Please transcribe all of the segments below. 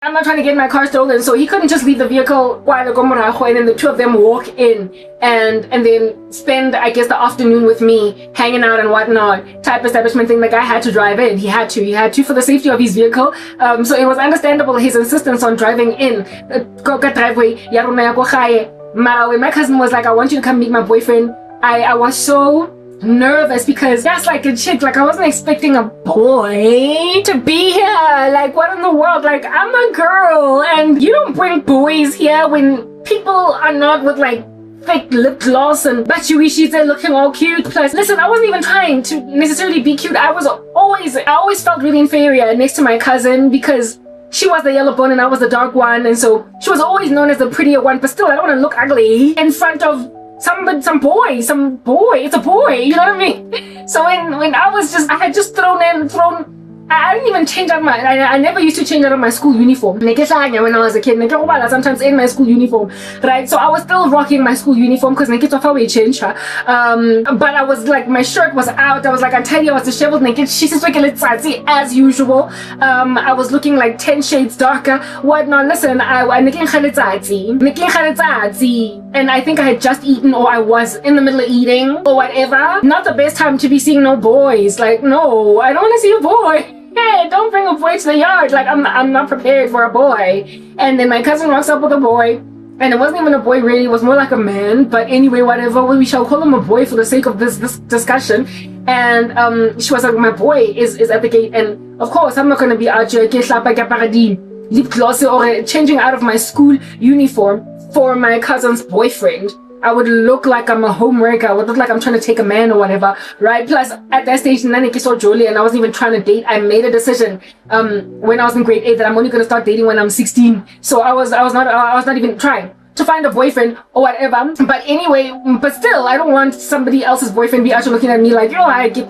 I'm not trying to get my car stolen. So he couldn't just leave the vehicle while and then the two of them walk in and then spend, I guess, the afternoon with me, hanging out and whatnot, type establishment thing. The guy had to drive in. He had to for the safety of his vehicle. So it was understandable his insistence on driving in. Driveway. When my cousin was like, I want you to come meet my boyfriend, I was so nervous because that's like a chick. Like, I wasn't expecting a boy to be here. Like, what in the world? Like, I'm a girl and you don't bring boys here when people are not with like fake lip gloss and bachi they're looking all cute. Plus, listen, I wasn't even trying to necessarily be cute. I always felt really inferior next to my cousin because she was the yellow bone and I was the dark one, and so she was always known as the prettier one. But still, I don't want to look ugly in front of some boy. It's a boy, you know what I mean? So when I had just I didn't even change out I never used to change out of my school uniform. When I was a kid, sometimes in my school uniform, right? So I was still rocking my school uniform because but I was like, my shirt was out. I was like, I tell you, I was disheveled naked. As usual. I was looking like 10 shades darker. Whatnot. Listen, and I think I had just eaten or I was in the middle of eating or whatever. Not the best time to be seeing no boys. Like, no, I don't want to see a boy. Hey, don't bring a boy to the yard. Like, I'm not prepared for a boy. And then my cousin walks up with a boy, and it wasn't even a boy really, it was more like a man. But anyway, whatever, we shall call him a boy for the sake of this discussion. And she was like, my boy is at the gate, and of course I'm not gonna be out here lip gloss or changing out of my school uniform for my cousin's boyfriend. I would look like I'm a homewrecker. I would look like I'm trying to take a man or whatever, right? Plus, at that stage, Naniki saw Jolie and I wasn't even trying to date. I made a decision when I was in grade 8 that I'm only going to start dating when I'm 16. So I was not even trying to find a boyfriend or whatever. But anyway, but still, I don't want somebody else's boyfriend be actually looking at me like, yo, I get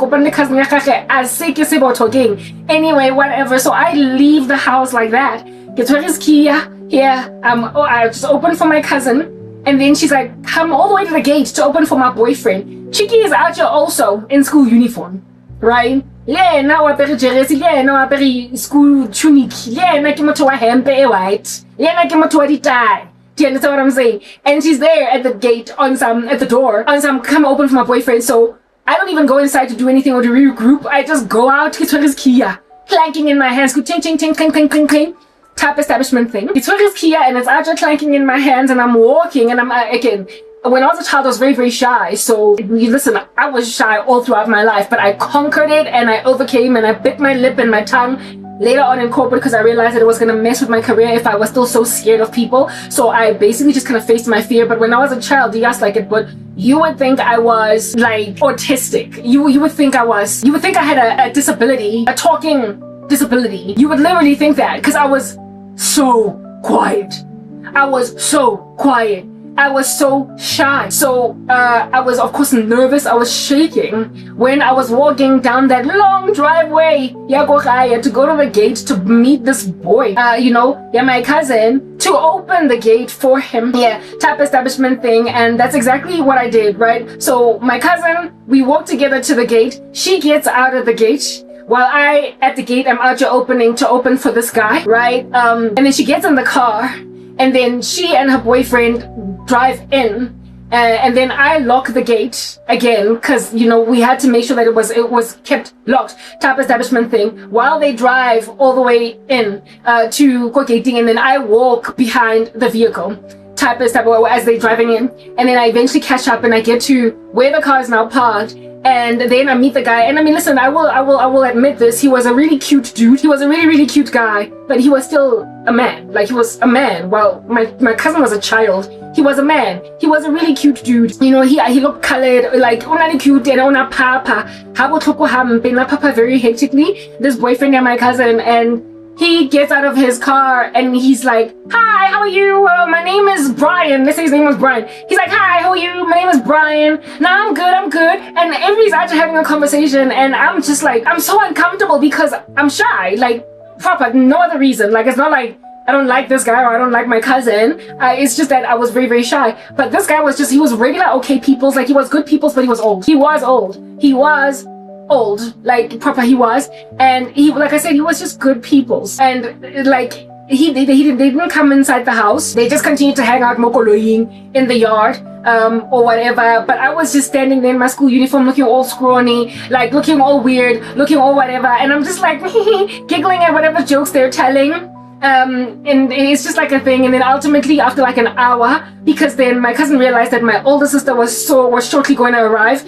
talking. Anyway, whatever. So I leave the house like that. Get her his key here. I just open for my cousin. And then she's like, come all the way to the gate to open for my boyfriend. Chiki is out here also in school uniform, right? Yeah, now I peri jersey. Yeah, now I peri school tunic. Yeah, na ke motho wa hempe white. Yeah, na ke motho wa tie. Do you understand what I'm saying? And she's there at the gate at the door, come open for my boyfriend. So I don't even go inside to do anything or to regroup. I just go out to his Kia, clanking in my hands. Go ting, ting, ting, clink, clink, clink, clink. Type establishment thing. It's his Kia and it's actually clanking in my hands and I'm walking and I'm again. When I was a child, I was very, very shy. So listen, I was shy all throughout my life, but I conquered it and I overcame and I bit my lip and my tongue later on in corporate because I realized that it was going to mess with my career if I was still so scared of people. So I basically just kind of faced my fear. But when I was a child, yes, like it would. You would think I was like autistic. You would think I had a disability, a talking disability. You would literally think that because I was so quiet. I was so quiet. I was so shy. So I was of course nervous. I was shaking when I was walking down that long driveway to go to the gate to meet this boy. My cousin, to open the gate for him. Yeah, type establishment thing. And that's exactly what I did, right? So my cousin, we walked together to the gate. She gets out of the gate. While I, at the gate, I'm out here to open for this guy, right? And then she gets in the car, and then she and her boyfriend drive in, and then I lock the gate again, because, we had to make sure that it was kept locked, type establishment thing, while they drive all the way in to go gating, and then I walk behind the vehicle, type establishment, as they're driving in, and then I eventually catch up, and I get to where the car is now parked. And then I meet the guy, and I mean, listen, I will admit this. He was a really cute dude. He was a really, really cute guy, but he was still a man. Like, he was a man. Well, my cousin was a child. He was a man. He was a really cute dude. He looked colored, like, only cute, and ona papa. Papa very hectically. This boyfriend and my cousin, and he gets out of his car and he's like, hi, how are you? My name is Brian. Let's say his name was Brian. He's like, hi, how are you? My name is Brian. No, I'm good. And everybody's actually having a conversation and I'm just like, I'm so uncomfortable because I'm shy. Like, proper, no other reason. Like, it's not like I don't like this guy or I don't like my cousin. It's just that I was very, very shy. But this guy was he was regular okay peoples. Like, he was good peoples, but he was old. He was old, like proper he was, and he, like I said, he was just good peoples, and like they didn't come inside the house. They just continued to hang out mokoloying in the yard. Or whatever, but I was just standing there in my school uniform looking all scrawny, like looking all weird, looking all whatever, and I'm just like giggling at whatever jokes they're telling. And it's just like a thing. And then ultimately after like an hour, because then my cousin realized that my older sister was shortly going to arrive.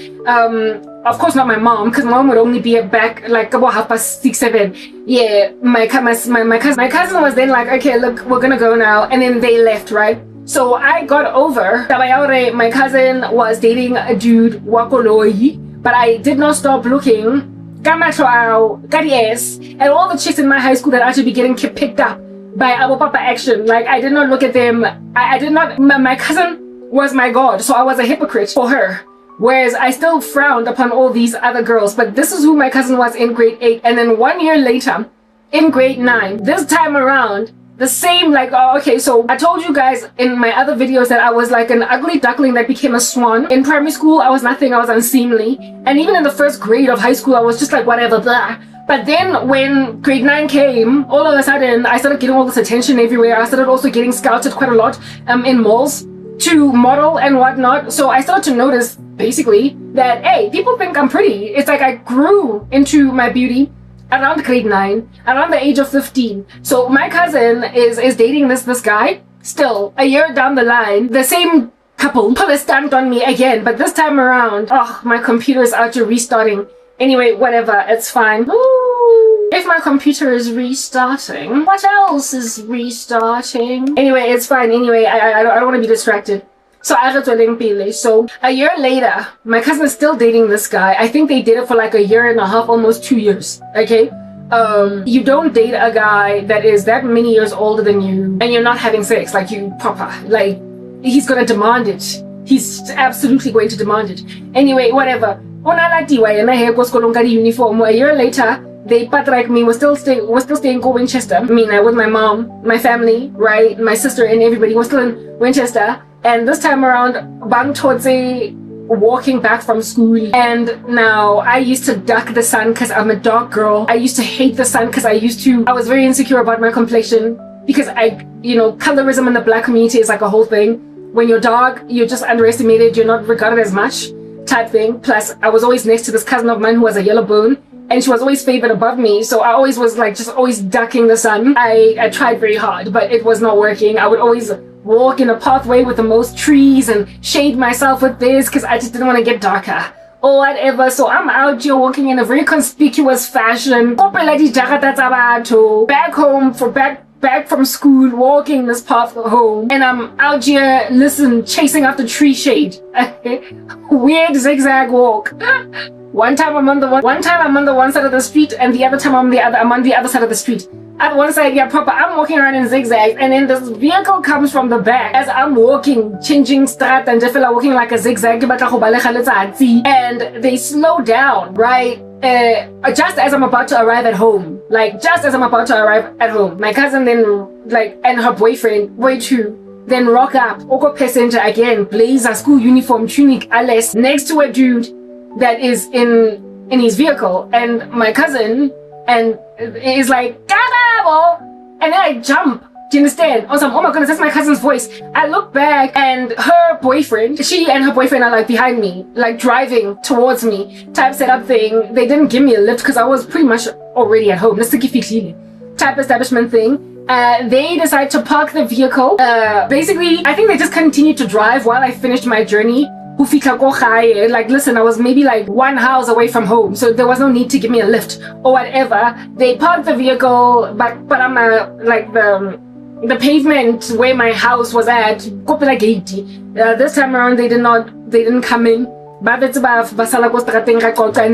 Of course not my mom, because mom would only be back like about 6:30, 7. Yeah, my cousin was then like, okay, look, we're gonna go now, and then they left, right? So I got over Tabayaure, my cousin was dating a dude Wakoloi, but I did not stop looking at all the chicks in my high school that actually be getting picked up by Abu Papa action. Like, I did not look at them. I did not. My cousin was my god, so I was a hypocrite for her. Whereas I still frowned upon all these other girls. But this is who my cousin was in grade 8. And then 1 year later, in grade 9, this time around, the same, like, oh, okay, so I told you guys in my other videos that I was like an ugly duckling that became a swan. In primary school, I was nothing, I was unseemly. And even in the first grade of high school, I was just like, whatever, blah. But then when grade 9 came, all of a sudden, I started getting all this attention everywhere. I started also getting scouted quite a lot in malls to model and whatnot. So I started to notice, basically, that, hey, people think I'm pretty. It's like I grew into my beauty around grade 9, around the age of 15. So my cousin is dating this guy. Still, a year down the line, the same couple put a stunt on me again, but this time around, oh, my computer is out to restarting. Anyway, whatever, it's fine. Ooh, if my computer is restarting, what else is restarting? Anyway, it's fine. Anyway, I don't want to be distracted. So so a year later, my cousin is still dating this guy. I think they dated for like a year and a half, almost 2 years. Okay. You don't date a guy that is that many years older than you and you're not having sex, like you proper. Like, he's gonna demand it. He's absolutely going to demand it. Anyway, whatever. Uniform. A year later, they like me. We're still staying in Winchester. I mean, with my mom, my family, right, my sister and everybody was still in Winchester. And this time around, Bang Todze walking back from school. And now I used to duck the sun because I'm a dark girl. I used to hate the sun because I was very insecure about my complexion because colorism in the black community is like a whole thing. When you're dark, you're just underestimated. You're not regarded as much type thing. Plus, I was always next to this cousin of mine who was a yellow bone. And she was always favored above me. So I always was like, just always ducking the sun. I tried very hard, but it was not working. I would always walk in a pathway with the most trees and shade myself with this because I just didn't want to get darker or whatever. So I'm out here walking in a very conspicuous fashion. Back home back from school, walking this path home, and I'm out here, chasing after tree shade. Weird zigzag walk. One time I'm on the one side of the street, and the other time I'm on the other side of the street. At one side, yeah, proper, I'm walking around in zigzags, and then this vehicle comes from the back as I'm walking, changing strat, and just feel walking like a zigzag, and they slow down, right? Just as I'm about to arrive at home. Like, just as I'm about to arrive at home. My cousin then, and her boyfriend, then rock up, Oko passenger again, blazer, school uniform, tunic, alles, next to a dude that is in his vehicle. And my cousin, and is like, Gadabo! And then I jump. Do you understand? Also, oh my goodness, that's my cousin's voice. I look back and her boyfriend, she and her boyfriend are like behind me, like driving towards me, type setup thing. They didn't give me a lift because I was pretty much already at home. Let's take it type establishment thing. They decide to park the vehicle. Basically, I think they just continued to drive while I finished my journey. Like, listen, I was maybe like 1 house away from home, so there was no need to give me a lift or whatever. They parked the vehicle, but I'm like the pavement where my house was at. This time around, they didn't come in. And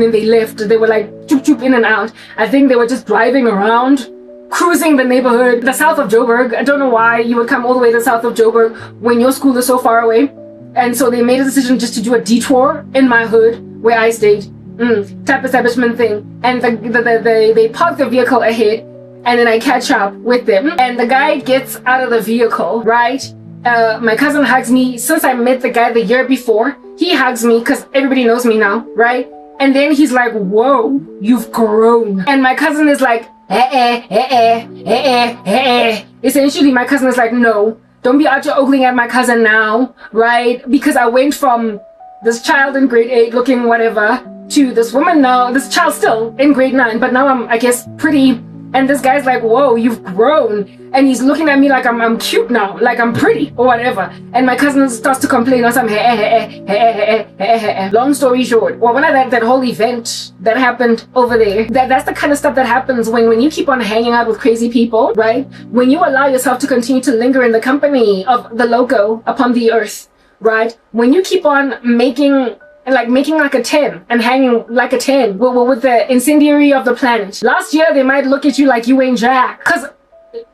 then they left. They were like choop choop in and out. I think they were just driving around, cruising the neighborhood, the south of Joburg. I don't know why you would come all the way to the south of Joburg when your school is so far away. And so they made a decision just to do a detour in my hood where I stayed. Type establishment thing. And they parked the vehicle ahead, and then I catch up with them. And the guy gets out of the vehicle, right? My cousin hugs me. Since I met the guy the year before, he hugs me because everybody knows me now, right? And then he's like, whoa, you've grown. And my cousin is like, essentially my cousin is like, no, don't be out here ogling at my cousin now, right? Because I went from this child in grade 8 looking whatever to this woman now, this child still in grade 9, but now I'm, I guess, pretty. And this guy's like, whoa, you've grown. And he's looking at me like I'm cute now, like I'm pretty or whatever. And my cousin starts to complain or something. Long story short, well, when that whole event that happened over there, that's the kind of stuff that happens when you keep on hanging out with crazy people, right? When you allow yourself to continue to linger in the company of the loco upon the earth, right? When you keep on making like a 10 and hanging like a 10 with the incendiary of the planet. Last year, they might look at you like you ain't jack. Because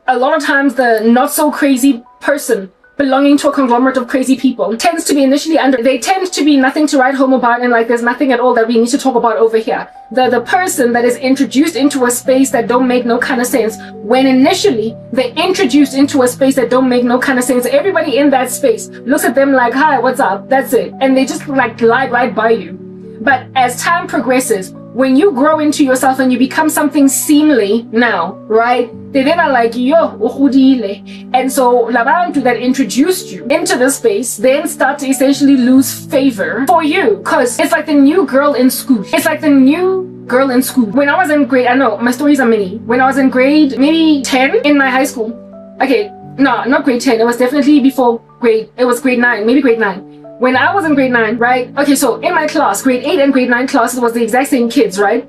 a lot of times the not so crazy person belonging to a conglomerate of crazy people tends to be initially they tend to be nothing to write home about, and like there's nothing at all that we need to talk about over here. The person that is introduced into a space that don't make no kind of sense, when initially they introduced into a space that don't make no kind of sense, everybody in that space looks at them like, hi, what's up? That's it. And they just like glide right by you. But as time progresses, when you grow into yourself and you become something seemly now, right? They then are like, yo, uhudile. And so Labantu that introduced you into the space then start to essentially lose favor for you. Because it's like the new girl in school. It's like the new girl in school. When I was in grade, I know my stories are many. When I was in grade maybe 10 in my high school. Okay, no, not grade 10. It was definitely before it was grade 9, maybe grade 9. When I was in grade 9, right? Okay, so in my class, grade 8 and grade 9 classes was the exact same kids, right?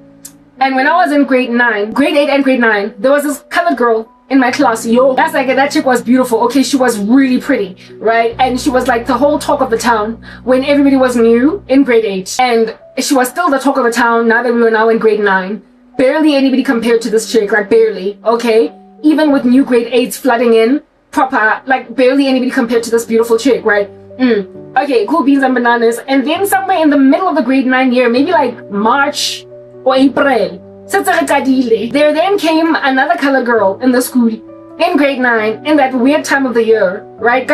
And when I was in grade 8 and grade 9, there was this colored girl in my class. Yo, that's like, that chick was beautiful. Okay, she was really pretty, right? And she was like the whole talk of the town when everybody was new in grade 8. And she was still the talk of the town now that we were now in grade 9. Barely anybody compared to this chick, like barely, okay? Even with new grade 8s flooding in, proper, like barely anybody compared to this beautiful chick, right? Okay, cool beans and bananas. And then somewhere in the middle of the grade 9 year, maybe like March or April, there then came another colored girl in the school in grade 9 in that weird time of the year, right?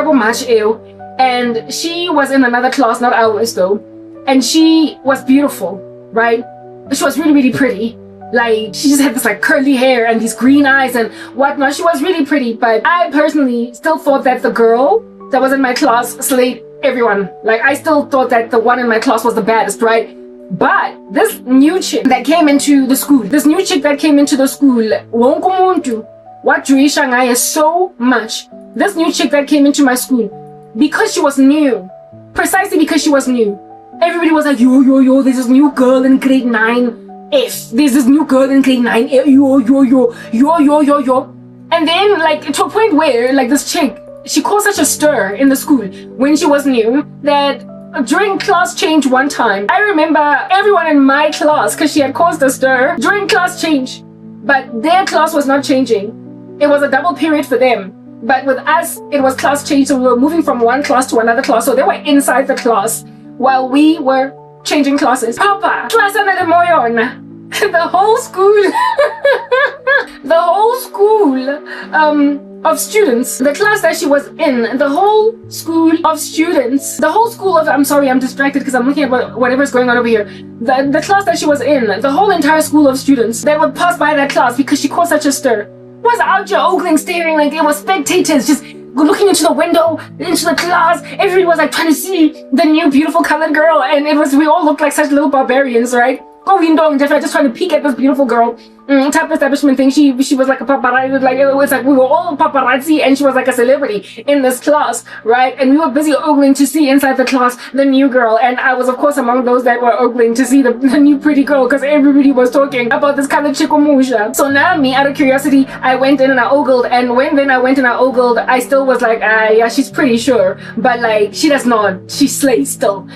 And she was in another class, not ours though. And she was beautiful, right? She was really, really pretty. Like, she just had this like curly hair and these green eyes and whatnot. She was really pretty, but I personally still thought that the girl that was in my class slayed everyone. Like, I still thought that the one in my class was the baddest, right? But this new chick that came into the school, what Juishangai is so much. This new chick that came into my school, because she was new, precisely because she was new, everybody was like, yo, there's this new girl in grade 9F. There's this new girl in grade 9, yo. And then, like, to a point where, like, this chick, she caused such a stir in the school when she was new that during class change one time, I remember everyone in my class, because she had caused a stir during class change, but their class was not changing. It was a double period for them. But with us, it was class change, so we were moving from one class to another class. So they were inside the class while we were changing classes. Papa, class another moyon. The whole school, of students, the class that she was in, the whole school of, I'm sorry, I'm distracted because I'm looking at whatever's going on over here. The class that she was in, the whole entire school of students that would pass by that class because she caused such a stir, was out here ogling, staring like it was spectators, just looking into the window, into the class. Everybody was like trying to see the new beautiful colored girl, and we all looked like such little barbarians, right? Just trying to peek at this beautiful girl. Type of establishment thing. She was like a paparazzi, like it was like we were all paparazzi, and she was like a celebrity in this class, right? And we were busy ogling to see inside the class the new girl, and I was of course among those that were ogling to see the new pretty girl because everybody was talking about this kind of chikomusha. So now me, out of curiosity, I went in and I ogled, and when then I went and I ogled, I still was like, yeah, she's pretty sure, but like she does not. She slays still.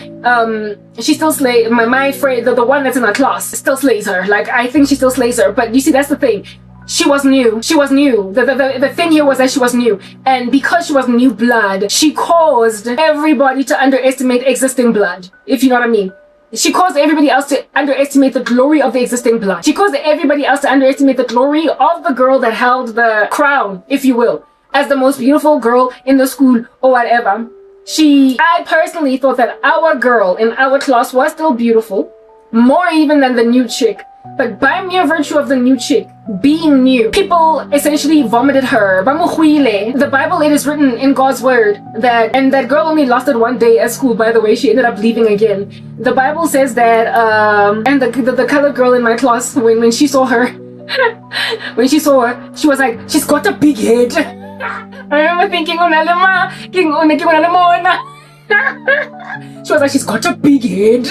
She still slays my friend, the one that's in her class still slays her. Like, I think she still slays her, but you see, that's the thing. She was new. The thing here was that she was new, and because she was new blood, she caused everybody to underestimate existing blood, if you know what I mean. She caused everybody else to underestimate the glory of the existing blood. She caused everybody else to underestimate the glory of the girl that held the crown, if you will, as the most beautiful girl in the school or whatever. I personally thought that our girl in our class was still beautiful, more even than the new chick. But by mere virtue of the new chick being new, people essentially vomited her. The Bible, it is written in God's word that, and that girl only lasted one day at school, by the way. She ended up leaving again. The Bible says that, and the colored girl in my class, when she saw her, when she saw her, she was like, she's got a big head. I remember thinking, she was like, she's got a big head.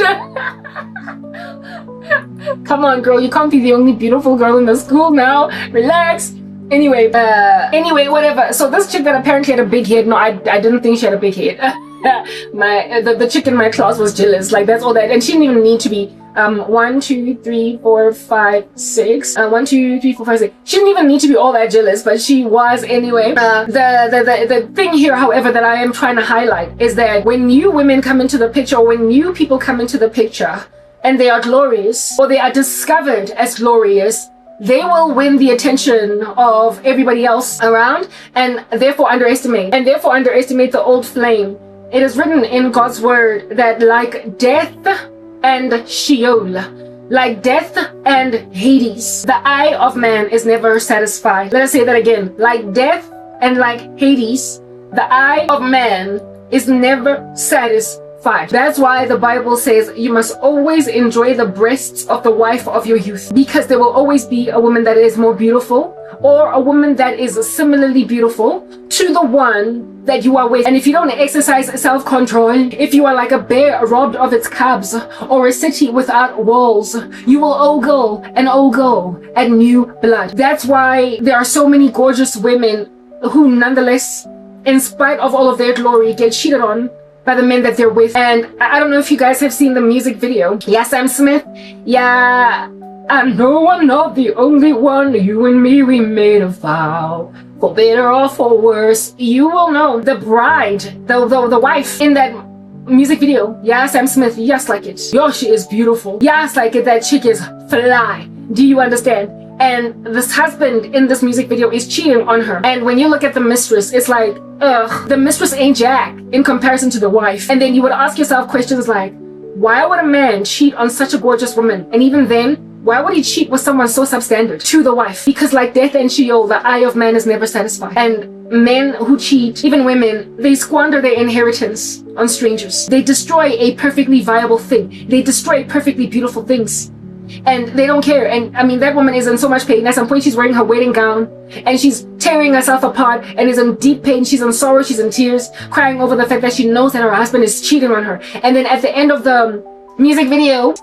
Come on, girl, you can't be the only beautiful girl in the school now. Relax. Anyway, whatever. So this chick that apparently had a big head, no, I didn't think she had a big head. The chick in my class was jealous. Like, that's all that. And she didn't even need to be 1, 2, 3, 4, 5, 6. 1, 2, 3, 4, 5, 6. She didn't even need to be all that jealous, but she was anyway. The thing here, however, that I am trying to highlight is that when new women come into the picture, or when new people come into the picture, and they are glorious, or they are discovered as glorious, they will win the attention of everybody else around, and therefore underestimate the old flame. It is written in God's word that like death and Sheol, like death and Hades, the eye of man is never satisfied. Let us say that again. Like death and like Hades, the eye of man is never satisfied. That's why the Bible says you must always enjoy the breasts of the wife of your youth, because there will always be a woman that is more beautiful, or a woman that is similarly beautiful to the one that you are with. And if you don't exercise self-control, if you are like a bear robbed of its cubs, or a city without walls, you will ogle and ogle at new blood. That's why there are so many gorgeous women who nonetheless, in spite of all of their glory, get cheated on by the men that they're with. And I don't know if you guys have seen the music video. Yeah, Sam Smith. Yeah, I know I'm not the only one. You and me, we made a vow. For better or for worse, you will know. The bride, the wife in that music video. Yeah, Sam Smith, yes, like it. Yo, she is beautiful. Yes, like it. That chick is fly. Do you understand? And this husband in this music video is cheating on her. And when you look at the mistress, it's like, ugh, the mistress ain't jack in comparison to the wife. And then you would ask yourself questions like, why would a man cheat on such a gorgeous woman? And even then, why would he cheat with someone so substandard to the wife? Because like death and Sheol, the eye of man is never satisfied. And men who cheat, even women, they squander their inheritance on strangers. They destroy a perfectly viable thing. They destroy perfectly beautiful things. And they don't care. And I mean, that woman is in so much pain. At some point, she's wearing her wedding gown and she's tearing herself apart and is in deep pain. She's in sorrow. She's in tears, crying over the fact that she knows that her husband is cheating on her. And then at the end of the music video,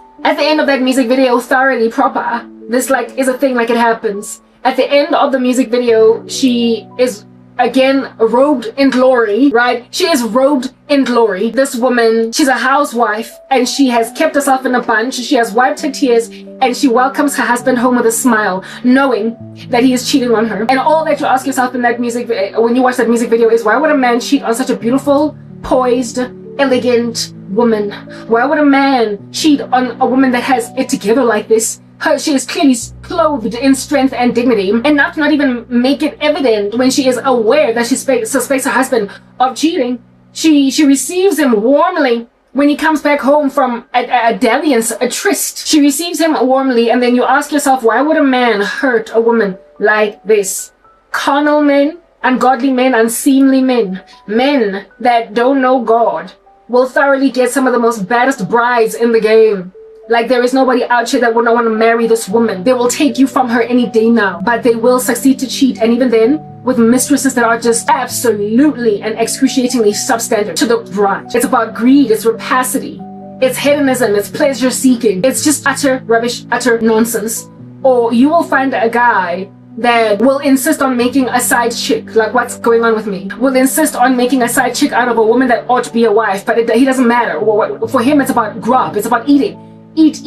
thoroughly proper, this like is a thing, like it happens. At the end of the music video, she is again robed in glory, right? She is robed in glory. This woman, she's a housewife and she has kept herself in a bunch. She has wiped her tears and she welcomes her husband home with a smile, knowing that he is cheating on her. And all that you ask yourself in that music, when you watch that music video, is why would a man cheat on such a beautiful, poised, elegant woman? Why would a man cheat on a woman that has it together like this? She is clearly clothed in strength and dignity, and not even make it evident when she is aware that she suspects her husband of cheating. She receives him warmly when he comes back home from a dalliance, a tryst. She receives him warmly, and then you ask yourself, why would a man hurt a woman like this? Carnal men, ungodly men, unseemly men, men that don't know God will thoroughly get some of the most baddest brides in the game. Like, there is nobody out here that would not want to marry this woman. They will take you from her any day now, but they will succeed to cheat. And even then, with mistresses that are just absolutely and excruciatingly substandard to the bride. It's about greed, it's rapacity, it's hedonism, it's pleasure seeking. It's just utter rubbish, utter nonsense. Or you will find a guy that will insist on making a side chick, like what's going on with me, will insist on making a side chick out of a woman that ought to be a wife, but he doesn't matter. For him, it's about grub, it's about eating. Eat,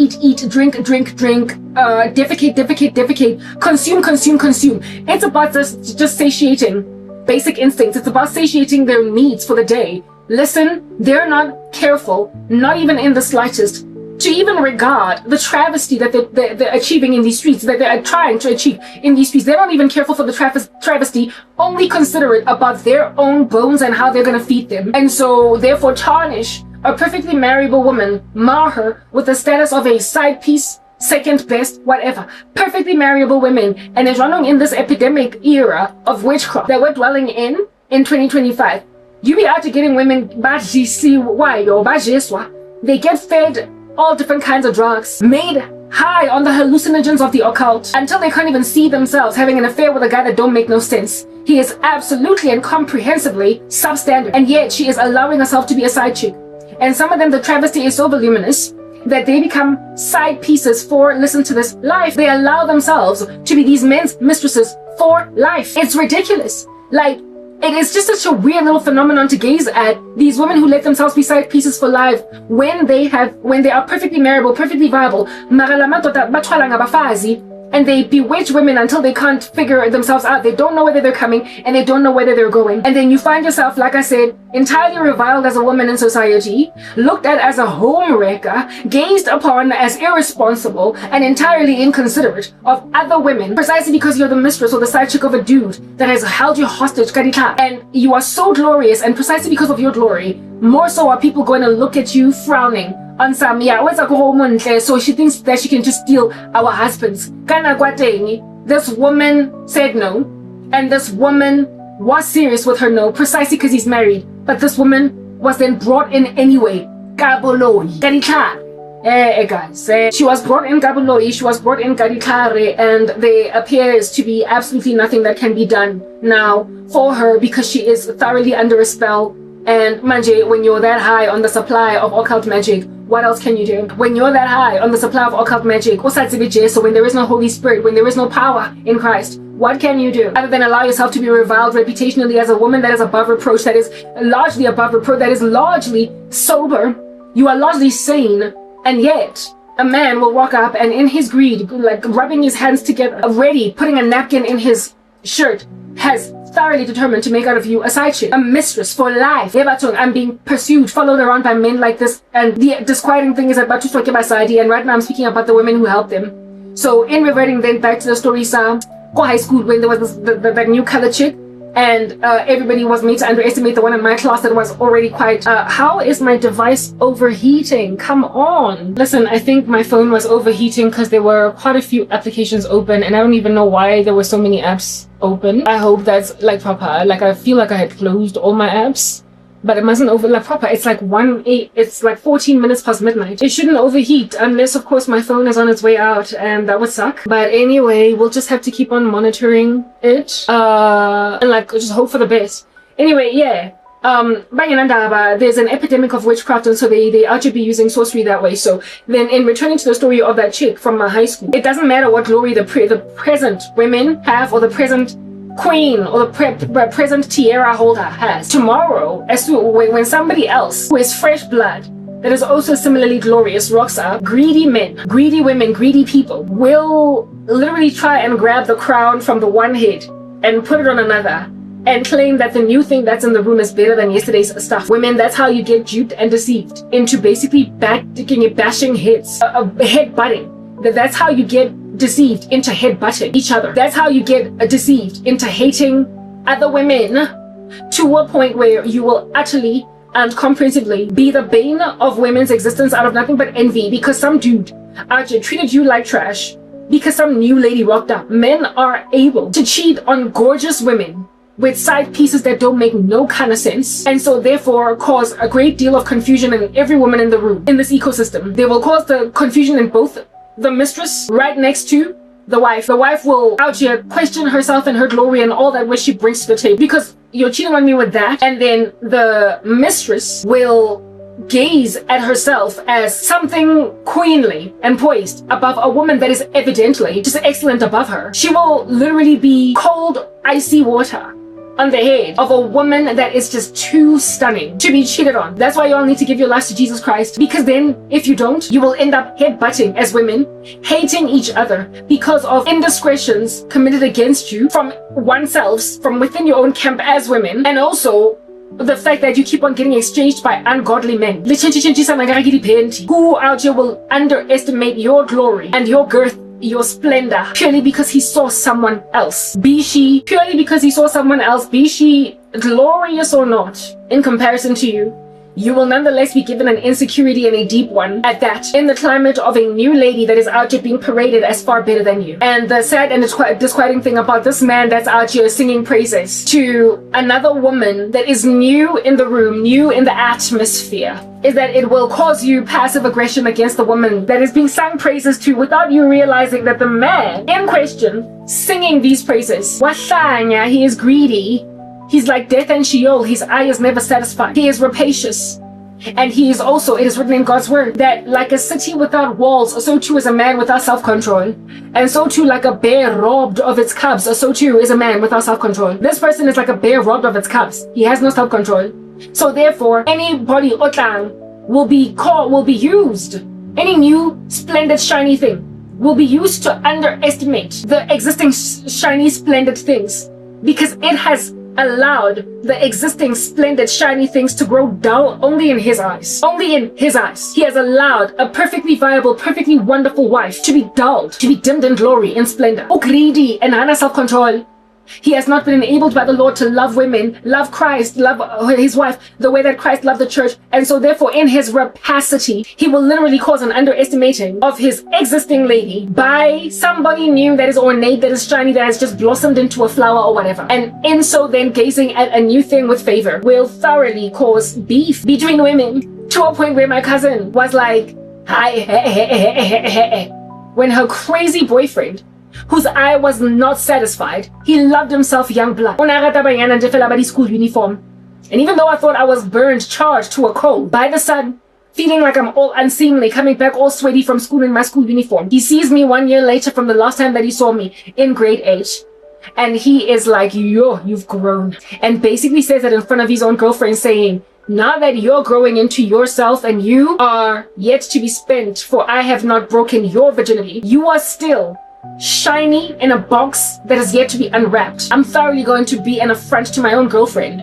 drink, defecate, consume. It's about just satiating basic instincts. It's about satiating their needs for the day. Listen, they're not careful, not even in the slightest, to even regard the travesty that they're achieving in these streets, that they're trying to achieve in these streets. They're not even careful for the travesty, only considerate about their own bones and how they're going to feed them. And so, therefore, tarnish a perfectly marriable woman, mar her with the status of a side piece, second best, whatever. Perfectly marriable women. And it's running in this epidemic era of witchcraft that we're dwelling in 2025. You be out to getting women, they get fed all different kinds of drugs, made high on the hallucinogens of the occult, until they can't even see themselves having an affair with a guy that don't make no sense. He is absolutely and comprehensively substandard, and yet she is allowing herself to be a side chick. And some of them, the travesty is so voluminous that they become side pieces for, listen to this, life. They allow themselves to be these men's mistresses for life. It's ridiculous. Like, it is just such a weird little phenomenon to gaze at. These women who let themselves be side pieces for life when they are perfectly marriable, perfectly viable, and they bewitch women until they can't figure themselves out. They don't know whether they're coming and they don't know whether they're going. And then you find yourself, like I said, entirely reviled as a woman in society, looked at as a homewrecker, gazed upon as irresponsible and entirely inconsiderate of other women, precisely because you're the mistress or the side chick of a dude that has held you hostage, and you are so glorious, and precisely because of your glory, more so are people going to look at you frowning on some, so she thinks that she can just steal our husbands. This woman said no, and this woman was serious with her no, precisely because he's married. But this woman was then brought in anyway. She was brought in Gabuloi, she was brought in Gadikare, and there appears to be absolutely nothing that can be done now for her because she is thoroughly under a spell. And manje, when you're that high on the supply of occult magic, what else can you do? When you're that high on the supply of occult magic, so when there is no Holy Spirit, when there is no power in Christ, what can you do other than allow yourself to be reviled reputationally as a woman that is above reproach, that is largely above reproach, that is largely sober, you are largely sane, and yet a man will walk up and in his greed, like rubbing his hands together, already putting a napkin in his shirt, has thoroughly determined to make out of you a side chick, a mistress for life. I'm being pursued, followed around by men like this, and the disquieting thing is about to talk about Saidi, and right now I'm speaking about the women who helped them. So in reverting then back to the story, high school, when there was that new color chick, and everybody was made to underestimate the one in my class that was already quite, how is my device overheating? Come on. Listen, I think my phone was overheating because there were quite a few applications open, and I don't even know why there were so many apps open. I hope that's like proper. Like, I feel like I had closed all my apps, but it mustn't over, like proper. It's like it's like 14 minutes past midnight. It shouldn't overheat unless of course my phone is on its way out, and that would suck. But anyway, we'll just have to keep on monitoring it, and like just hope for the best. Anyway, yeah. There's an epidemic of witchcraft, and so they are to be using sorcery that way. So then in returning to the story of that chick from my high school, it doesn't matter what glory the present women have, or the present queen, or the present tiara holder has. Tomorrow, when somebody else who is fresh blood, that is also similarly glorious, rocks up, greedy men, greedy women, greedy people will literally try and grab the crown from the one head and put it on another, and claim that the new thing that's in the room is better than yesterday's stuff. Women, that's how you get duped and deceived into basically bashing heads, head-butting. That's how you get deceived into head-butting each other. That's how you get deceived into hating other women to a point where you will utterly and comprehensively be the bane of women's existence out of nothing but envy, because some dude actually treated you like trash because some new lady rocked up. Men are able to cheat on gorgeous women with side pieces that don't make no kind of sense, and so therefore cause a great deal of confusion in every woman in the room, in this ecosystem. They will cause the confusion in both the mistress right next to the wife. The wife will out here question herself and her glory and all that which she brings to the table, because you're cheating on me with that. And then the mistress will gaze at herself as something queenly and poised above a woman that is evidently just excellent above her. She will literally be cold, icy water on the head of a woman that is just too stunning to be cheated on. That's why you all need to give your lives to Jesus Christ, because then if you don't, you will end up head-butting as women, hating each other because of indiscretions committed against you from oneself, from within your own camp as women, and also the fact that you keep on getting exchanged by ungodly men who out here will underestimate your glory and your girth, your splendor, purely because he saw someone else. Be she glorious or not in comparison to you, you will nonetheless be given an insecurity, and a deep one at that, in the climate of a new lady that is out here being paraded as far better than you. And the sad and disquieting thing about this man that's out here singing praises to another woman that is new in the room, new in the atmosphere, is that it will cause you passive aggression against the woman that is being sung praises to without you realizing that the man in question singing these praises, Washanya, he is greedy. He's like death and Sheol. His eye is never satisfied. He is rapacious. And he is also, it is written in God's word, that like a city without walls, so too is a man without self-control. And so too, like a bear robbed of its cubs, so too is a man without self-control. This person is like a bear robbed of its cubs. He has no self-control. So therefore, anybody otang will be used. Any new, splendid, shiny thing will be used to underestimate the existing shiny, splendid things, because it has allowed the existing splendid shiny things to grow dull only in his eyes. Only in his eyes. He has allowed a perfectly viable, perfectly wonderful wife to be dulled, to be dimmed in glory, in splendor. Oh, greedy and hana self-control. He has not been enabled by the Lord to love women, love Christ, love his wife the way that Christ loved the church. And so therefore, in his rapacity, he will literally cause an underestimating of his existing lady by somebody new that is ornate, that is shiny, that has just blossomed into a flower or whatever. And in so then gazing at a new thing with favor will thoroughly cause beef between women, to a point where my cousin was like, hi, when her crazy boyfriend, whose eye was not satisfied, he loved himself young blood. School uniform. And even though I thought I was burned, charged to a coal by the sun, feeling like I'm all unseemly, coming back all sweaty from school in my school uniform, he sees me 1 year later from the last time that he saw me in grade 8. And he is like, yo, you've grown. And basically says that in front of his own girlfriend, saying, now that you're growing into yourself and you are yet to be spent, for I have not broken your virginity, you are still shiny in a box that is yet to be unwrapped. I'm thoroughly going to be an affront to my own girlfriend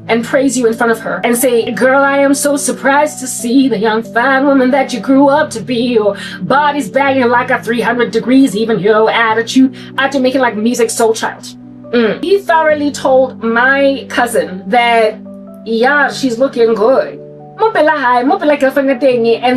and praise you in front of her and say, girl, I am so surprised to see the young fine woman that you grew up to be. Your body's bagging like a 300 degrees, even your attitude after making like music soul child. He thoroughly told my cousin that, yeah, she's looking good. And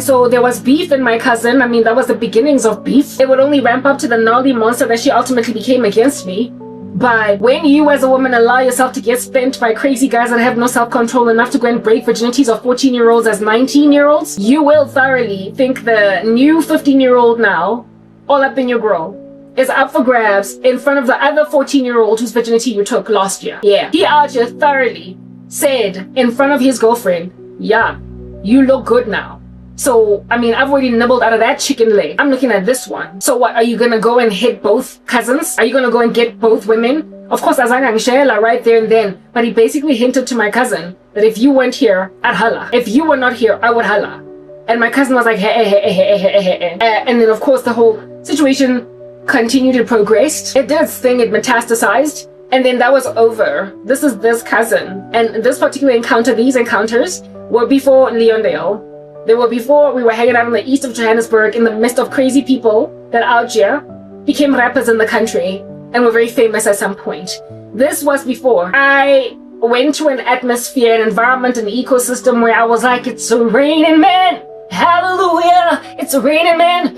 so there was beef in my cousin. I mean, that was the beginnings of beef. It would only ramp up to the gnarly monster that she ultimately became against me. But when you as a woman allow yourself to get spent by crazy guys that have no self-control enough to go and break virginities of 14-year-olds as 19-year-olds, you will thoroughly think the new 15-year-old now, all up in your grill, is up for grabs in front of the other 14-year-old whose virginity you took last year. Yeah, he out here thoroughly said in front of his girlfriend, yeah, you look good now. So, I mean, I've already nibbled out of that chicken leg. I'm looking at this one. So what, are you gonna go and hit both cousins? Are you gonna go and get both women? Of course, Azanga Shela right there and then. But he basically hinted to my cousin that if you weren't here, I'd holla. If you were not here, I would holla. And my cousin was like, hey. And then, of course, the whole situation continued and progressed. It did its thing, it metastasized. And then that was over. This is this cousin. And this particular encounter, these encounters, were before Leondale. They were before we were hanging out in the east of Johannesburg in the midst of crazy people that out here became rappers in the country and were very famous at some point. This was before I went to an atmosphere, an environment, an ecosystem where I was like, it's a raining man. Hallelujah. It's a raining man.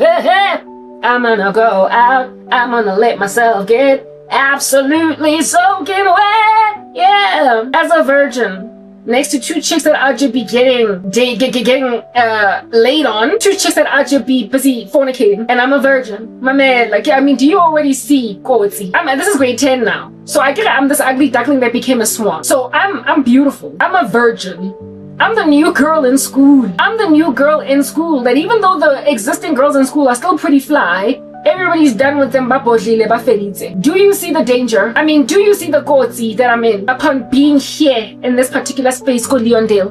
I'm gonna go out. I'm gonna let myself get absolutely soaking wet. Yeah. As a virgin. Next to two chicks that I'd just be getting laid on. Two chicks that I'd just be busy fornicating. And I'm a virgin. My man, like, yeah, I mean, do you already see Kotsi? This is grade 10 now. So I get I'm this ugly duckling that became a swan. So I'm beautiful. I'm a virgin. I'm the new girl in school. I'm the new girl in school that even though the existing girls in school are still pretty fly, everybody's done with them. Do you see the danger? I mean, do you see the kotsi that I'm in upon being here in this particular space called Leondale?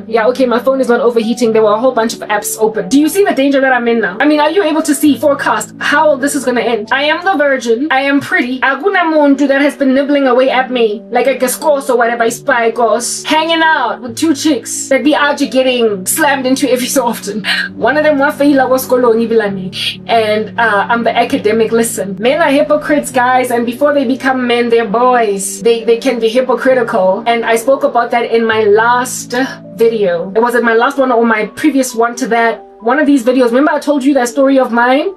Yeah, okay, my phone is not overheating. There were a whole bunch of apps open. Do you see the danger that I'm in now? I mean, are you able to see, forecast how this is gonna end? I am the virgin. I am pretty. Aguna muntu that has been nibbling away at me like a gascos or whatever, spy goes, hanging out with two chicks that be out getting slammed into every so often. One of them was Faila was koloni bilani. and I'm the academic. Listen, men are hypocrites, guys, and before they become men, they're boys. They can be hypocritical, and I spoke about that in my last video. It was in my last one or my previous one to that. One of these videos, remember I told you that story of mine?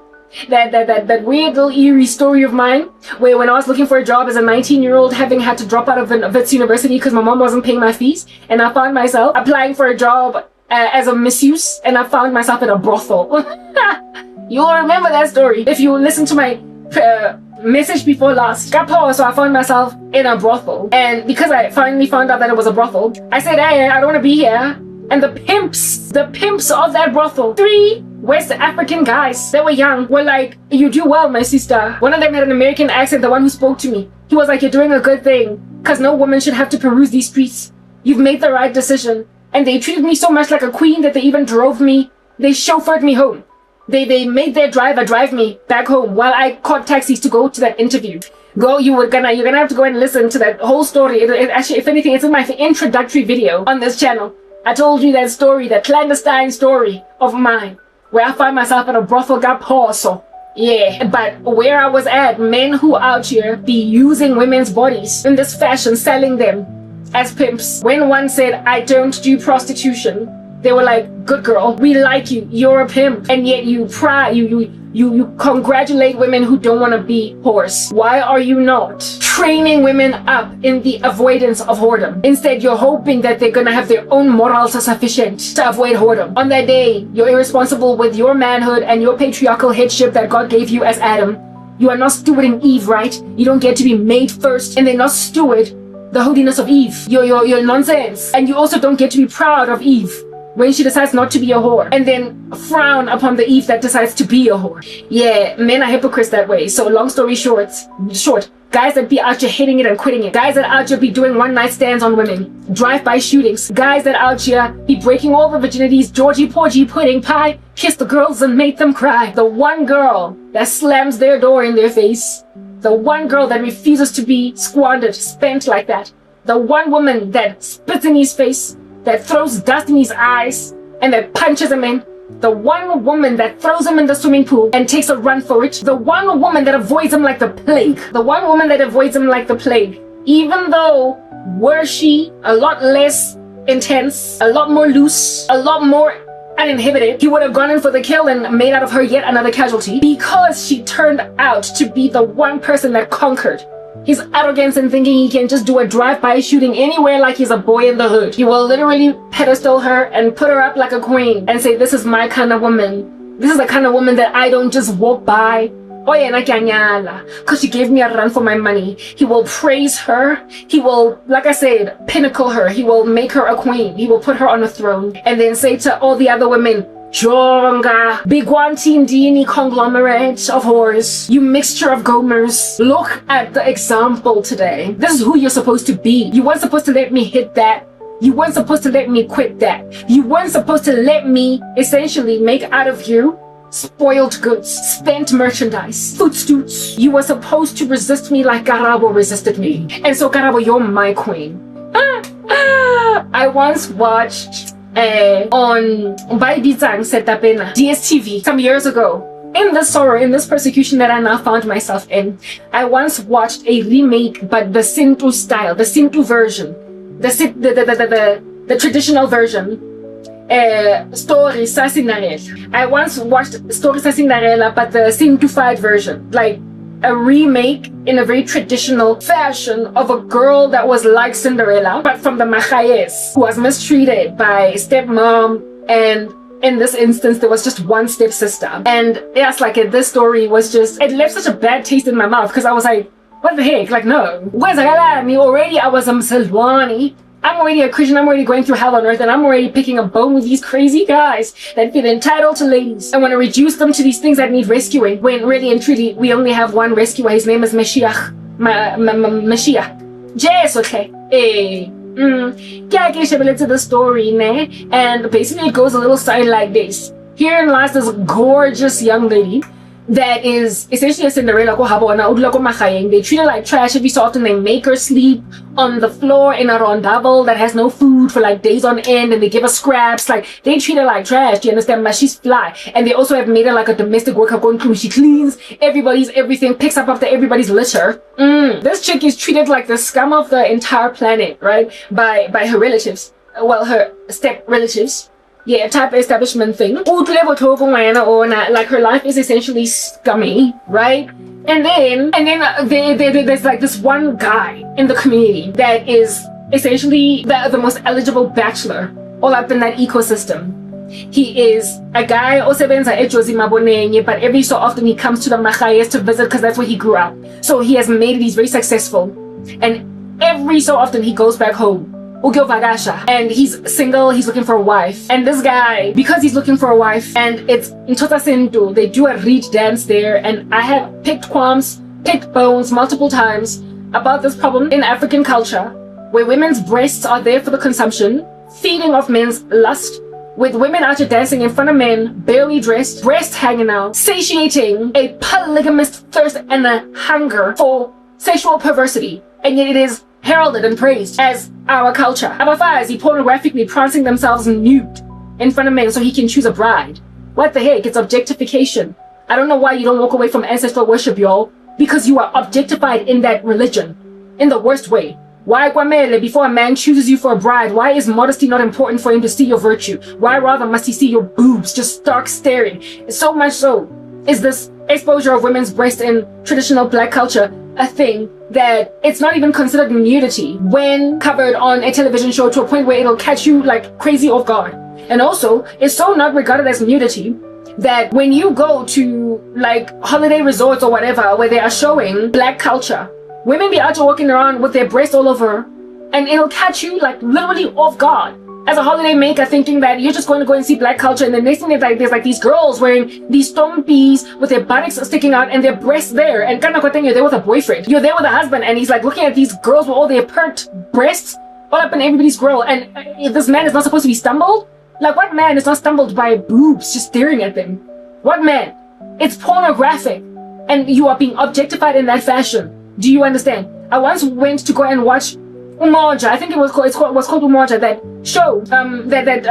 That weird little eerie story of mine where when I was looking for a job as a 19-year-old, having had to drop out of Wits University because my mom wasn't paying my fees, and I found myself applying for a job as a masseuse, and I found myself in a brothel. You'll remember that story if you listen to my message before last. So I found myself in a brothel, and because I finally found out that it was a brothel, I said, hey, I don't want to be here. And the pimps of that brothel, 3 West African guys that were young, were like, you do well, my sister. One of them had an American accent, the one who spoke to me. He was like, you're doing a good thing, because no woman should have to peruse these streets. You've made the right decision. And they treated me so much like a queen that they even drove me. They chauffeured me home. They made their driver drive me back home while I caught taxis to go to that interview. You're gonna have to go and listen to that whole story. It actually, if anything, it's in my introductory video on this channel. I told you that story, that clandestine story of mine, where I find myself in a brothel so. Yeah, but where I was at, men who out here be using women's bodies in this fashion, selling them as pimps. When one said, I don't do prostitution, they were like, good girl, we like you, you're a pimp. And yet you congratulate women who don't want to be whores. Why are you not training women up in the avoidance of whoredom? Instead, you're hoping that they're gonna have their own morals sufficient to avoid whoredom. On that day, you're irresponsible with your manhood and your patriarchal headship that God gave you as Adam. You are not stewarding Eve, right? You don't get to be made first and then not steward the holiness of Eve. You're nonsense. And you also don't get to be proud of Eve when she decides not to be a whore, and then frown upon the Eve that decides to be a whore. Yeah, men are hypocrites that way. So long story short, guys that be out here hitting it and quitting it, guys that out here be doing one-night stands on women, drive-by shootings, guys that out here be breaking all the virginities, Georgie, porgy, pudding pie, kiss the girls and make them cry. The one girl that slams their door in their face, the one girl that refuses to be squandered, spent like that, the one woman that spits in his face, that throws dust in his eyes, and that punches him in. The one woman that throws him in the swimming pool and takes a run for it. The one woman that avoids him like the plague. The one woman that avoids him like the plague. Even though, were she a lot less intense, a lot more loose, a lot more uninhibited, he would have gone in for the kill and made out of her yet another casualty, because she turned out to be the one person that conquered his arrogance and thinking he can just do a drive-by shooting anywhere like he's a boy in the hood. He will literally pedestal her and put her up like a queen and say, this is my kind of woman. This is the kind of woman that I don't just walk by. Oh yeah, because she gave me a run for my money. He will praise her. He will, like I said, pinnacle her. He will make her a queen. He will put her on a throne and then say to all the other women, Jonga, Bigwantindini conglomerate of whores, you mixture of gomers. Look at the example today. This is who you're supposed to be. You weren't supposed to let me hit that. You weren't supposed to let me quit that. You weren't supposed to let me essentially make out of you spoiled goods, spent merchandise, footstoots. You were supposed to resist me like Karabo resisted me. And so Karabo, you're my queen. I once watched on Baibizang Setapena DSTV some years ago. In this sorrow, in this persecution that I now found myself in, I once watched a remake, but the Sintu style, the Sintu version, the traditional version, Story sa Cinderella. I once watched Story sa Cinderella, but the Sintufied version, like a remake in a very traditional fashion of a girl that was like Cinderella, but from the Machaes, who was mistreated by stepmom, and in this instance there was just one stepsister. And yes, like this story was just, it left such a bad taste in my mouth, because I was like, what the heck, like no. Already I was a Mselwani. I'm already a Christian, I'm already going through hell on earth, and I'm already picking a bone with these crazy guys that feel entitled to ladies and want to reduce them to these things that need rescuing, when really and truly we only have one rescuer. His name is Mashiach. Mashiach. Yes, okay. To the story, and basically it goes a little something like this. Herein lies this gorgeous young lady that is essentially a Cinderella. They treat her like trash every so often. They make her sleep on the floor in a rondable that has no food for like days on end, and they give her scraps. Like, they treat her like trash, do you understand? But she's fly. And they also have made her like a domestic worker. She cleans everybody's everything, picks up after everybody's litter. This chick is treated like the scum of the entire planet, right? By her relatives. Well, her step relatives. Yeah, type of establishment thing. Like, her life is essentially scummy, right? And then there's like this one guy in the community that is essentially the most eligible bachelor all up in that ecosystem. He is a guy osebenza eJozi Mabonenye, but every so often he comes to the Machayes to visit because that's where he grew up. So he has made it, he's very successful. And every so often he goes back home. And he's single, he's looking for a wife. And this guy, because he's looking for a wife, and it's in Totasendu, they do a reed dance there, and I have picked bones multiple times about this problem in African culture, where women's breasts are there for the consumption, feeding off men's lust, with women out here dancing in front of men, barely dressed, breasts hanging out, satiating a polygamist thirst and a hunger for sexual perversity. And yet it is heralded and praised as our culture. Abafazi pornographically prancing themselves nude in front of men so he can choose a bride. What the heck? It's objectification. I don't know why you don't walk away from ancestral worship, y'all. Because you are objectified in that religion. In the worst way. Why, Kwamele, before a man chooses you for a bride, why is modesty not important for him to see your virtue? Why rather must he see your boobs just stark staring? So much so is this exposure of women's breasts in traditional black culture a thing that it's not even considered nudity when covered on a television show, to a point where it'll catch you like crazy off guard. And also, it's so not regarded as nudity that when you go to like holiday resorts or whatever where they are showing black culture, women be out there walking around with their breasts all over, and it'll catch you like literally off guard as a holiday maker, thinking that you're just going to go and see black culture, and the next thing there's like these girls wearing these stompies with their buttocks sticking out and their breasts there, and kind of thing, you're there with a boyfriend, you're there with a husband, and he's like looking at these girls with all their pert breasts all up in everybody's grill, and this man is not supposed to be stumbled? Like, what man is not stumbled by boobs just staring at them? What man? It's pornographic, and you are being objectified in that fashion. Do you understand? I once went to go and watch Umoja, I think it was called Umoja, that show, that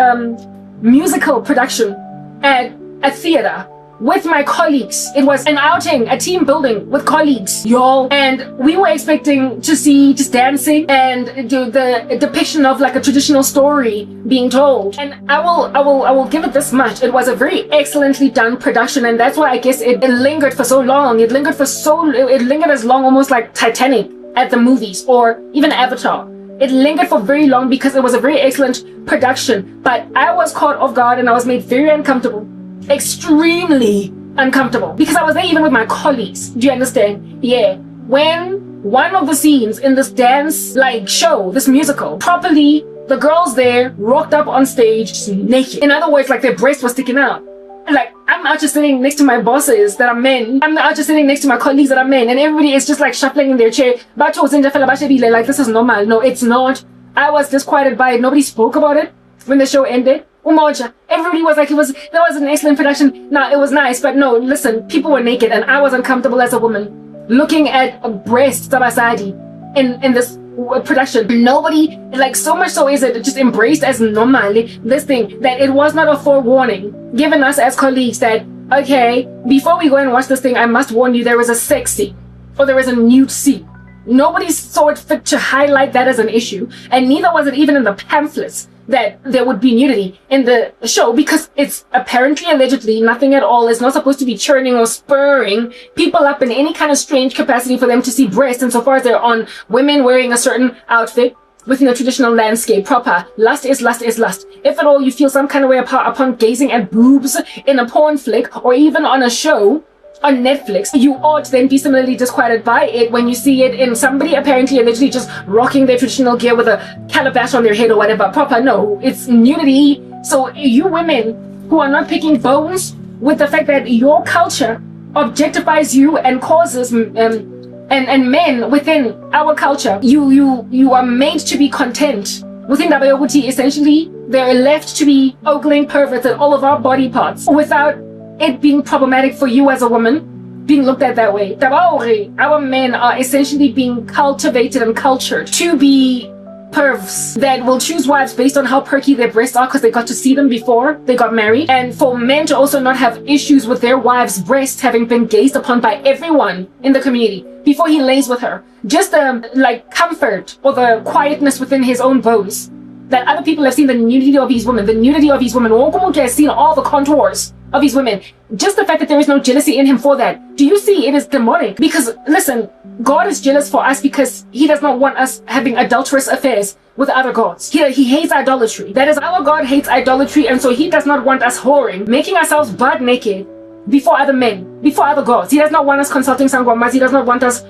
musical production at a theater with my colleagues. It was an outing, a team building with colleagues, y'all, and we were expecting to see just dancing and the depiction of like a traditional story being told. And I will give it this much: it was a very excellently done production, and that's why I guess it lingered for so long. It lingered as long, almost like Titanic at the movies, or even Avatar. It lingered for very long because it was a very excellent production. But I was caught off guard, and I was made very uncomfortable. Extremely uncomfortable, because I was there even with my colleagues. Do you understand? Yeah. When one of the scenes in this dance like show, this musical, properly, the girls there rocked up on stage naked. In other words, like their breasts were sticking out. Like, I'm out just sitting next to my bosses that are men. I'm out just sitting next to my colleagues that are men, and everybody is just like shuffling in their chair. Like, this is normal. No, it's not. I was disquieted by it. Nobody spoke about it when the show ended. Umoja. Everybody was like, that was an excellent production. No, it was nice, but no, listen, people were naked, and I was uncomfortable as a woman looking at a breast tabasadi in this production. Nobody, like, so much so is it just embraced as normal, this thing, that it was not a forewarning given us as colleagues that, okay, before we go and watch this thing, I must warn you, there is a sex scene, or there is a nude scene. Nobody saw it fit to highlight that as an issue, and neither was it even in the pamphlets that there would be nudity in the show, because it's apparently, allegedly, nothing at all. It's not supposed to be churning or spurring people up in any kind of strange capacity for them to see breasts, insofar as they're on women wearing a certain outfit within the traditional landscape proper. Lust is lust is lust. If at all you feel some kind of way upon gazing at boobs in a porn flick, or even on a show on Netflix, you ought then be similarly disquieted by it when you see it in somebody apparently allegedly just rocking their traditional gear with a calabash on their head or whatever. Proper, no, it's nudity. So you women who are not picking bones with the fact that your culture objectifies you and causes and men within our culture, you are made to be content within Dabayoguti. Essentially, they're left to be ogling perverts at all of our body parts without it being problematic for you as a woman, being looked at that way. Our men are essentially being cultivated and cultured to be pervs that will choose wives based on how perky their breasts are because they got to see them before they got married, and for men to also not have issues with their wife's breasts having been gazed upon by everyone in the community before he lays with her. Just the like comfort or the quietness within his own bones, that other people have seen the nudity of these women, Wonke umuntu has seen all the contours of these women. Just the fact that there is no jealousy in him for that. Do you see? It is demonic. Because listen, God is jealous for us because he does not want us having adulterous affairs with other gods. He hates idolatry. That is, our God hates idolatry, and so he does not want us whoring, making ourselves butt naked before other men, before other gods. He does not want us consulting sangwamas. He does not want us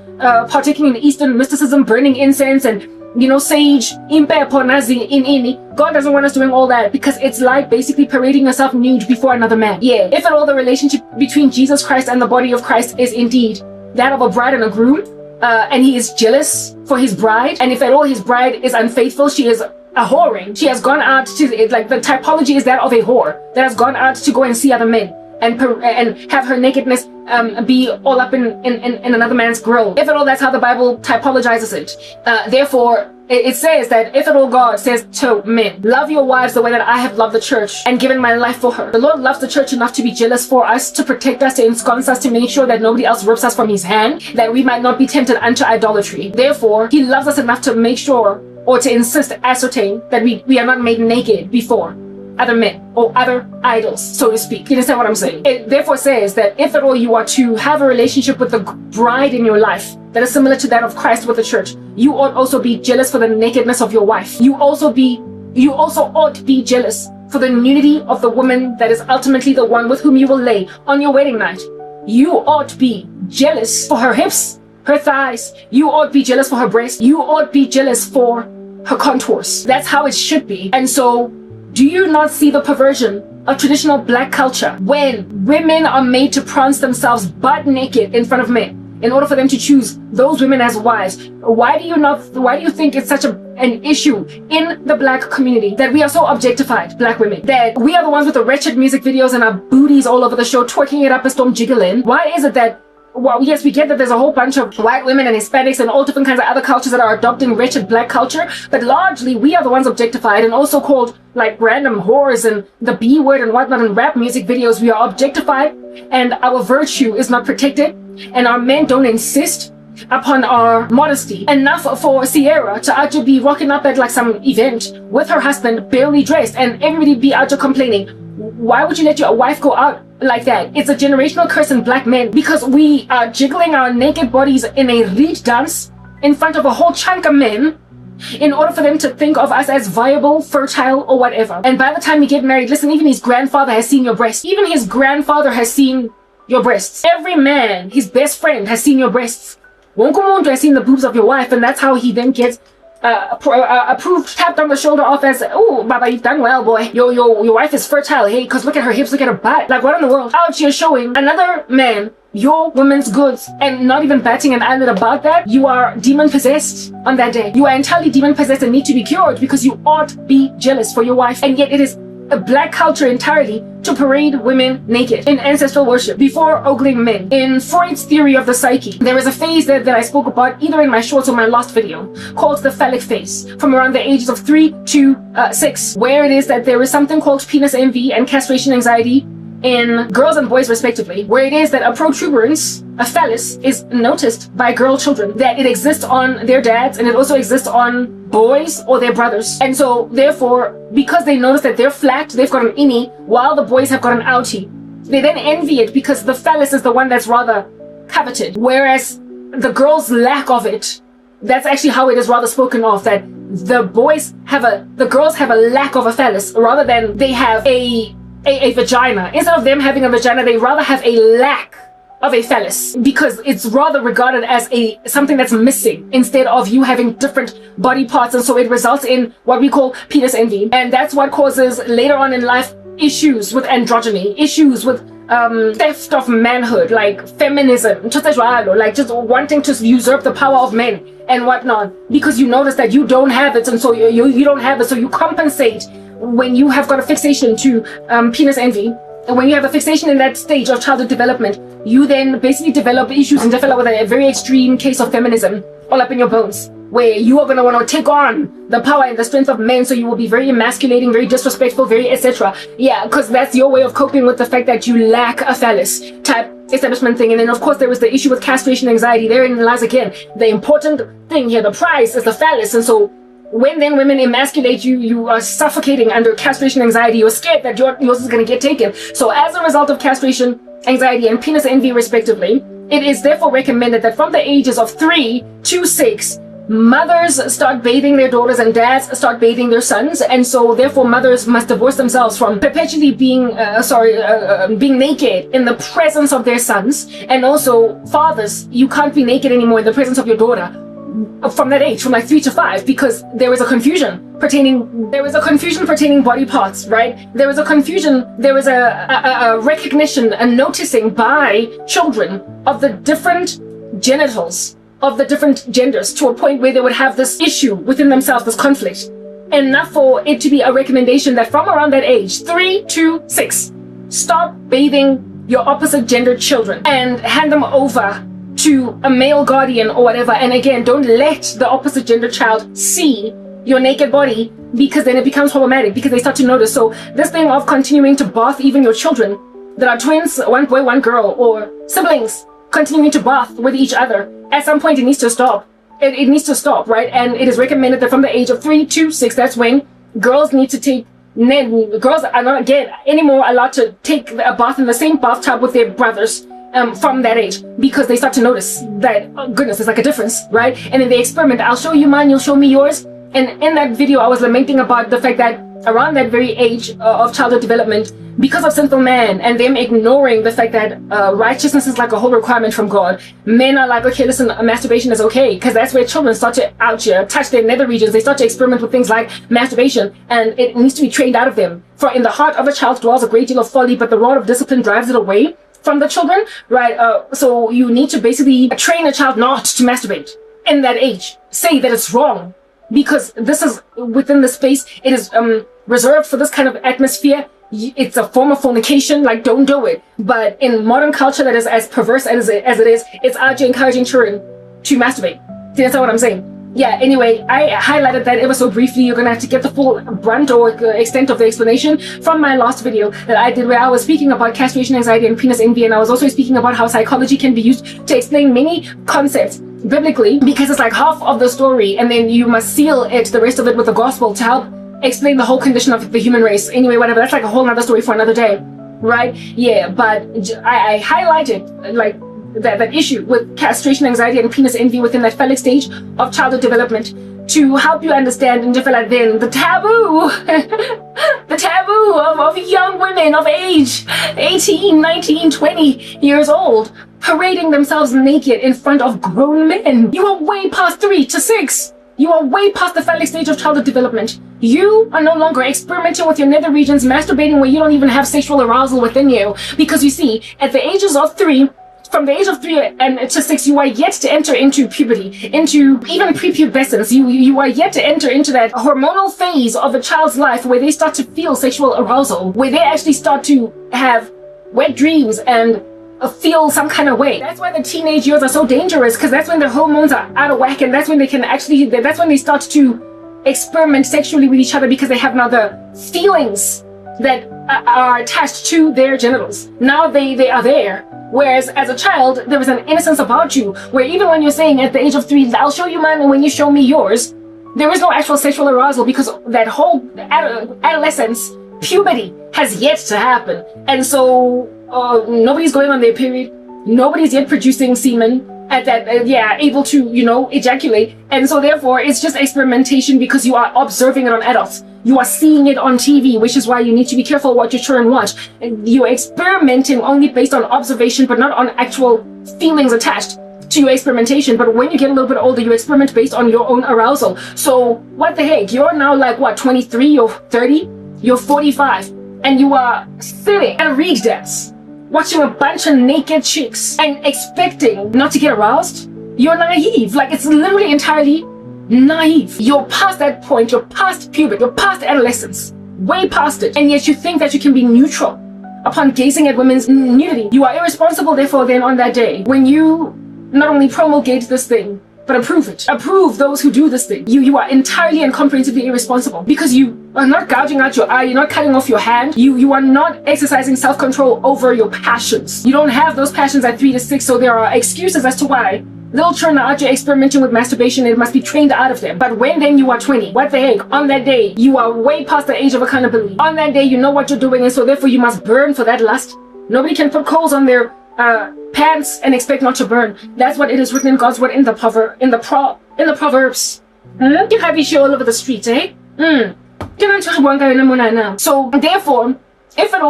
partaking in Eastern mysticism, burning incense and sage, God doesn't want us doing all that because it's like basically parading yourself nude before another man. Yeah, if at all the relationship between Jesus Christ and the body of Christ is indeed that of a bride and a groom, and he is jealous for his bride, and if at all his bride is unfaithful, she is a whoring. She has gone out to, like, the typology is that of a whore that has gone out to go and see other men and have her nakedness be all up in another man's grill. If at all that's how the Bible typologizes it. Therefore, it says that if at all God says to men, love your wives the way that I have loved the church and given my life for her. The Lord loves the church enough to be jealous for us, to protect us, to ensconce us, to make sure that nobody else rips us from his hand, that we might not be tempted unto idolatry. Therefore, he loves us enough to make sure, or to insist, ascertain, that we are not made naked before other men or other idols, so to speak. You understand what I'm saying? It therefore says that if at all you are to have a relationship with the bride in your life that is similar to that of Christ with the church, you ought also be jealous for the nakedness of your wife. You also ought to be jealous for the nudity of the woman that is ultimately the one with whom you will lay on your wedding night. You ought to be jealous for her hips, her thighs. You ought to be jealous for her breasts. You ought to be jealous for her contours. That's how it should be. And so, do you not see the perversion of traditional black culture when women are made to prance themselves butt naked in front of men in order for them to choose those women as wives? Why do you think it's such an issue in the black community that we are so objectified, black women, that we are the ones with the wretched music videos and our booties all over the show, twerking it up and storm jiggling? Why is it that, well, yes, we get that there's a whole bunch of white women and Hispanics and all different kinds of other cultures that are adopting wretched black culture, but largely we are the ones objectified and also called like random whores and the B word and whatnot in rap music videos. We are objectified and our virtue is not protected, and our men don't insist upon our modesty enough for Sierra to actually be rocking up at like some event with her husband barely dressed and everybody be out there complaining. Why would you let your wife go out like that? It's a generational curse in black men because we are jiggling our naked bodies in a reed dance in front of a whole chunk of men in order for them to think of us as viable, fertile, or whatever. And by the time we get married, listen, even his grandfather has seen your breasts. Even his grandfather has seen your breasts. Every man, his best friend, has seen your breasts. Wonke umuntu has seen the boobs of your wife, and that's how he then gets approved, tapped on the shoulder off as, oh, Baba, you've done well, boy. Your wife is fertile, hey, because look at her hips, look at her butt. Like, what in the world? Out here showing another man your woman's goods and not even batting an eyelid about that. You are demon possessed on that day. You are entirely demon possessed and need to be cured because you ought to be jealous for your wife. And yet it is a black culture entirely to parade women naked in ancestral worship before ogling men. In Freud's theory of the psyche, there is a phase that I spoke about either in my shorts or my last video called the phallic phase from around the ages of 3 to 6, where it is that there is something called penis envy and castration anxiety in girls and boys respectively, where it is that a protuberance, a phallus, is noticed by girl children, that it exists on their dads and it also exists on boys or their brothers. And so therefore, because they notice that they're flat, they've got an innie, while the boys have got an outie, they then envy it because the phallus is the one that's rather coveted, whereas the girl's lack of it, that's actually how it is rather spoken of, that the girls have a lack of a phallus rather than they have a vagina. Instead of them having a vagina, they rather have a lack of a phallus because it's rather regarded as something that's missing instead of you having different body parts, and so it results in what we call penis envy, and that's what causes later on in life issues with androgyny, issues with theft of manhood, like feminism, like just wanting to usurp the power of men and whatnot, because you notice that you don't have it, and so you don't have it, so you compensate when you have got a fixation to penis envy when you have a fixation in that stage of childhood development, you then basically develop issues and develop with a very extreme case of feminism all up in your bones, where you are going to want to take on the power and the strength of men, so you will be very emasculating, very disrespectful, very etc. Yeah, because that's your way of coping with the fact that you lack a phallus type establishment thing. And then of course there is the issue with castration anxiety. Therein lies again the important thing here. The prize is the phallus. And so when then women emasculate you, you are suffocating under castration anxiety. You're scared that yours is going to get taken. So as a result of castration anxiety and penis envy respectively, it is therefore recommended that from the ages of 3 to 6, mothers start bathing their daughters and dads start bathing their sons. And so therefore mothers must divorce themselves from perpetually being being naked in the presence of their sons. And also fathers, you can't be naked anymore in the presence of your daughter from that age, from like 3 to 5, because there is a confusion pertaining body parts, right? There is a confusion, there is a recognition, a noticing by children of the different genitals of the different genders, to a point where they would have this issue within themselves, this conflict. Enough for it to be a recommendation that from around that age, 3 to 6, stop bathing your opposite gender children and hand them over to a male guardian or whatever. And again, don't let the opposite gender child see your naked body, because then it becomes problematic, because they start to notice. So this thing of continuing to bath even your children that are twins, one boy, one girl, or siblings, continuing to bath with each other, at some point it needs to stop. It needs to stop, right? And it is recommended that from the age of 3 to 6, that's when girls need to take, girls are not again anymore allowed to take a bath in the same bathtub with their brothers from that age, because they start to notice that, oh goodness, there's like a difference, right? And then they experiment. I'll show you mine, you'll show me yours. And in that video I was lamenting about the fact that around that very age of childhood development, because of sinful man and them ignoring the fact that righteousness is like a whole requirement from God, men are like, okay, listen, masturbation is okay, because that's where children start to out here touch their nether regions. They start to experiment with things like masturbation, and it needs to be trained out of them. For in the heart of a child dwells a great deal of folly, but the rod of discipline drives it away from the children, right? So you need to basically train a child not to masturbate in that age. Say that it's wrong, because this is within the space, it is reserved for this kind of atmosphere. It's a form of fornication, like don't do it. But in modern culture that is as perverse as it is, it's out here encouraging children to masturbate. See, that's not what I'm saying. Yeah, anyway, I highlighted that ever so briefly. You're gonna have to get the full brunt or extent of the explanation from my last video that I did, where I was speaking about castration anxiety and penis envy, and I was also speaking about how psychology can be used to explain many concepts biblically, because it's like half of the story, and then you must seal it, the rest of it, with the gospel to help explain the whole condition of the human race. Anyway, whatever, that's like a whole nother story for another day, right? Yeah, but I highlighted like that issue with castration anxiety and penis envy within that phallic stage of childhood development, to help you understand and develop then the taboo the taboo of young women of age 18, 19, 20 years old parading themselves naked in front of grown men. You are way past 3 to 6. You are way past the phallic stage of childhood development. You are no longer experimenting with your nether regions, masturbating where you don't even have sexual arousal within you. Because you see, at the ages of 3, from the age of 3 and to 6, you are yet to enter into puberty, into even prepubescence. You are yet to enter into that hormonal phase of a child's life where they start to feel sexual arousal, where they actually start to have wet dreams and feel some kind of way. That's why the teenage years are so dangerous, because that's when the hormones are out of whack, and that's when they can actually, that's when they start to experiment sexually with each other, because they have now the feelings that are attached to their genitals. Now they are there. Whereas as a child, there was an innocence about you, where even when you're saying at the age of 3, I'll show you mine, and when you show me yours, there is no actual sexual arousal, because that whole adolescence, puberty has yet to happen. And so nobody's going on their period, nobody's yet producing semen at that, able to, ejaculate. And so therefore it's just experimentation, because you are observing it on adults. You are seeing it on TV, which is why you need to be careful what your children watch. You're experimenting only based on observation, but not on actual feelings attached to your experimentation. But when you get a little bit older, you experiment based on your own arousal. So what the heck? You're now like, what, 23, you're 30, you're 45, and you are sitting at a reed dance, watching a bunch of naked chicks and expecting not to get aroused? You're naive. Like, it's literally entirely naive. You're past that point. You're past puberty. You're past adolescence. Way past it. And yet you think that you can be neutral upon gazing at women's nudity. You are irresponsible, therefore, then on that day, when you not only promulgate this thing, but approve it. Approve those who do this thing. You are entirely and comprehensively irresponsible because you are not gouging out your eye, you're not cutting off your hand, you are not exercising self-control over your passions. You don't have those passions at 3 to 6, so there are excuses as to why little children are out there experimenting with masturbation. It must be trained out of them. But when then you are 20, what the heck? On that day, you are way past the age of accountability. On that day, you know what you're doing, and so therefore you must burn for that lust. Nobody can put coals on their pants and expect not to burn. That's what it is written in God's word in the Proverbs. You have issue all over the streets, eh? So therefore, if at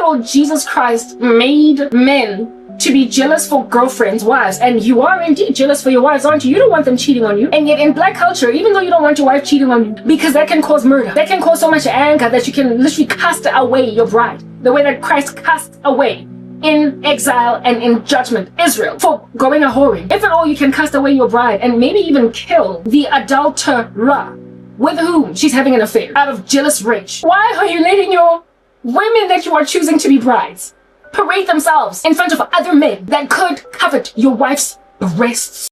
all Jesus Christ made men to be jealous for girlfriends, wives, and you are indeed jealous for your wives, aren't you? You don't want them cheating on you. And yet in black culture, even though you don't want your wife cheating on you, because that can cause murder, that can cause so much anger that you can literally cast away your bride, the way that Christ cast away in exile and in judgment Israel for going a whoring. If at all you can cast away your bride and maybe even kill the adulterer with whom she's having an affair out of jealous rage, why are you letting your women that you are choosing to be brides parade themselves in front of other men that could covet your wife's breasts?